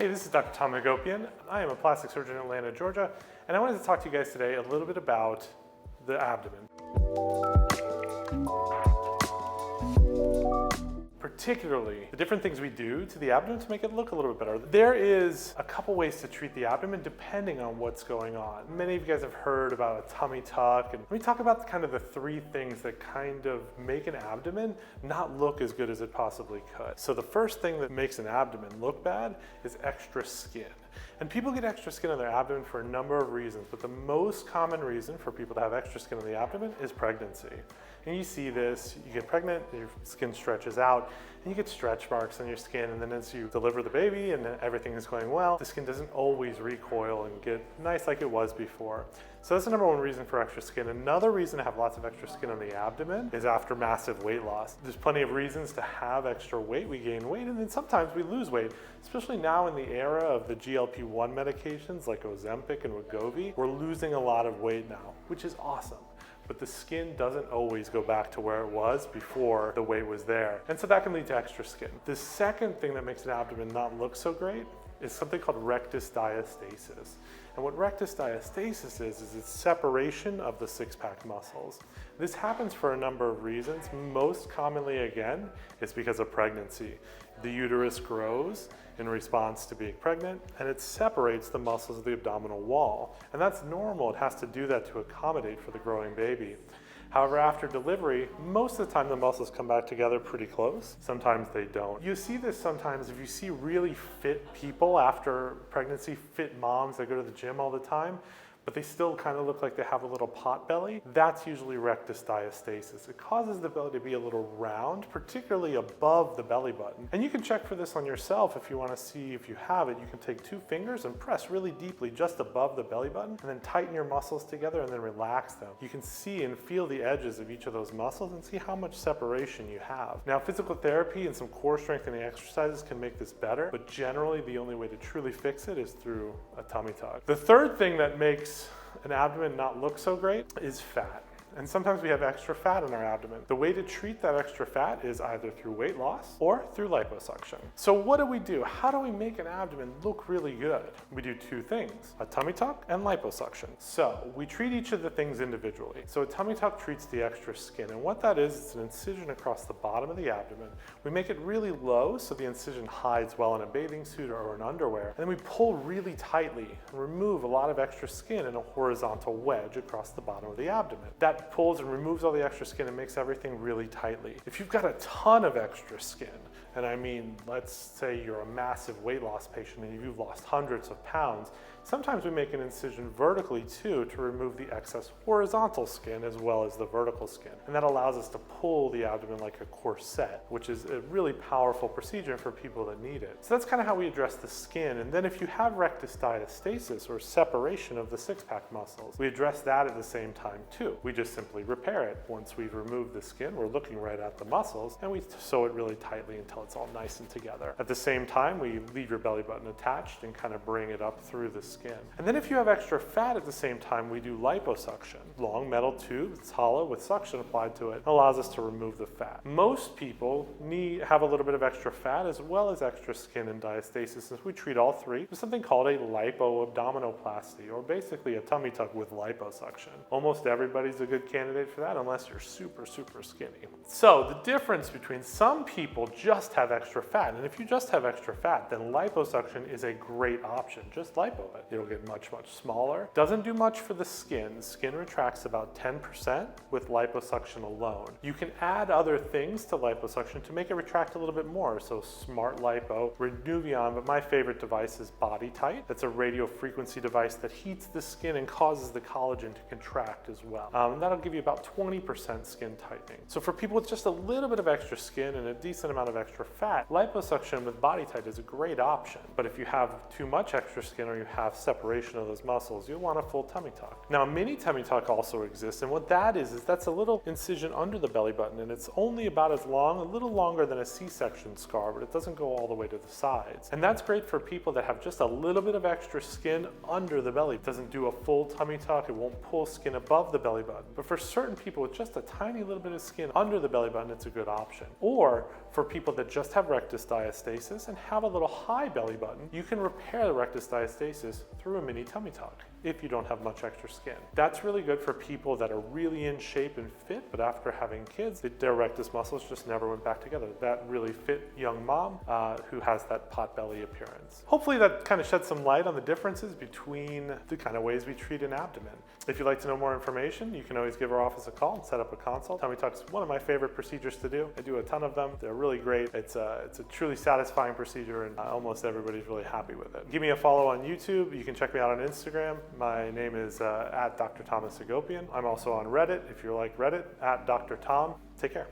Hey, this is Dr. Tom Hagopian. I am a plastic surgeon in Atlanta, Georgia, and I wanted to talk to you guys today a little bit about the abdomen. Particularly the different things we do to the abdomen to make it look a little bit better. There is a couple ways to treat the abdomen depending on what's going on. Many of you guys have heard about a tummy tuck, and let me talk about kind of the three things that kind of make an abdomen not look as good as it possibly could. So the first thing that makes an abdomen look bad is extra skin. And people get extra skin on their abdomen for a number of reasons, but the most common reason for people to have extra skin on the abdomen is pregnancy. And you see this, you get pregnant, your skin stretches out, and you get stretch marks on your skin, and then as you deliver the baby and everything is going well, the skin doesn't always recoil and get nice like it was before. So that's the number one reason for extra skin. Another reason to have lots of extra skin on the abdomen is after massive weight loss. There's plenty of reasons to have extra weight. We gain weight and then sometimes we lose weight, especially now in the era of the GLP-1 medications like Ozempic and Wegovy. We're losing a lot of weight now, which is awesome. But the skin doesn't always go back to where it was before the weight was there. And so that can lead to extra skin. The second thing that makes an abdomen not look so great is something called rectus diastasis. And what rectus diastasis is it's separation of the six-pack muscles. This happens for a number of reasons. Most commonly, again, it's because of pregnancy. The uterus grows in response to being pregnant, and it separates the muscles of the abdominal wall. And that's normal. It has to do that to accommodate for the growing baby. However, after delivery, most of the time the muscles come back together pretty close. Sometimes they don't. You see this sometimes if you see really fit people after pregnancy, fit moms that go to the gym all the time, but they still kind of look like they have a little pot belly. That's usually rectus diastasis. It causes the belly to be a little round, particularly above the belly button. And you can check for this on yourself if you want to see if you have it. You can take 2 fingers and press really deeply just above the belly button and then tighten your muscles together and then relax them. You can see and feel the edges of each of those muscles and see how much separation you have. Now, physical therapy and some core strengthening exercises can make this better, but generally the only way to truly fix it is through a tummy tuck. The third thing that makes an abdomen not look so great is fat. And sometimes we have extra fat in our abdomen. The way to treat that extra fat is either through weight loss or through liposuction. So what do? How do we make an abdomen look really good? We do 2 things, a tummy tuck and liposuction. So we treat each of the things individually. So a tummy tuck treats the extra skin. And what that is, it's an incision across the bottom of the abdomen. We make it really low so the incision hides well in a bathing suit or an underwear. And then we pull really tightly and remove a lot of extra skin in a horizontal wedge across the bottom of the abdomen. That pulls and removes all the extra skin and makes everything really tightly. If you've got a ton of extra skin, and I mean, let's say you're a massive weight loss patient and you've lost hundreds of pounds, sometimes we make an incision vertically too to remove the excess horizontal skin as well as the vertical skin. And that allows us to pull the abdomen like a corset, which is a really powerful procedure for people that need it. So that's kind of how we address the skin. And then if you have rectus diastasis or separation of the six-pack muscles, we address that at the same time too. We just simply repair it. Once we've removed the skin, we're looking right at the muscles and we sew it really tightly until it's all nice and together. At the same time, we leave your belly button attached and kind of bring it up through the skin. And then if you have extra fat at the same time, we do liposuction. Long metal tube, it's hollow with suction applied to it, allows us to remove the fat. Most people have a little bit of extra fat as well as extra skin and diastasis. Since we treat all 3, there's something called a abdominoplasty, or basically a tummy tuck with liposuction. Almost everybody's a good candidate for that unless you're super, super skinny. So the difference between some people just have extra fat, and if you just have extra fat, then liposuction is a great option. Just lipo it. It'll get much, much smaller. Doesn't do much for the skin. The skin retracts about 10% with liposuction alone. You can add other things to liposuction to make it retract a little bit more. So Smart Lipo, Renuvion, but my favorite device is Body Tight. That's a radio frequency device that heats the skin and causes the collagen to contract as well. And that'll give you about 20% skin tightening. So for people with just a little bit of extra skin and a decent amount of extra fat, liposuction with Body Tight is a great option. But if you have too much extra skin or you have separation of those muscles, you'll want a full tummy tuck. Now, a mini tummy tuck also exists, and what that is that's a little incision under the belly button, and it's only about as long, a little longer than a C-section scar, but it doesn't go all the way to the sides. And that's great for people that have just a little bit of extra skin under the belly. It doesn't do a full tummy tuck, it won't pull skin above the belly button. But for certain people with just a tiny little bit of skin under the belly button, it's a good option. Or for people that just have rectus diastasis and have a little high belly button, you can repair the rectus diastasis through a mini tummy tuck if you don't have much extra skin. That's really good for people that are really in shape and fit, but after having kids, their rectus muscles just never went back together. That really fit young mom who has that pot belly appearance. Hopefully that kind of sheds some light on the differences between the kind of ways we treat an abdomen. If you'd like to know more information, you can always give our office a call and set up a consult. Tummy tuck's one of my favorite procedures to do. I do a ton of them. They're really great. It's a truly satisfying procedure, and almost everybody's really happy with it. Give me a follow on YouTube. You can check me out on Instagram. My name is at Dr. Thomas Hagopian. I'm also on Reddit, if you like Reddit, at Dr. Tom. Take care.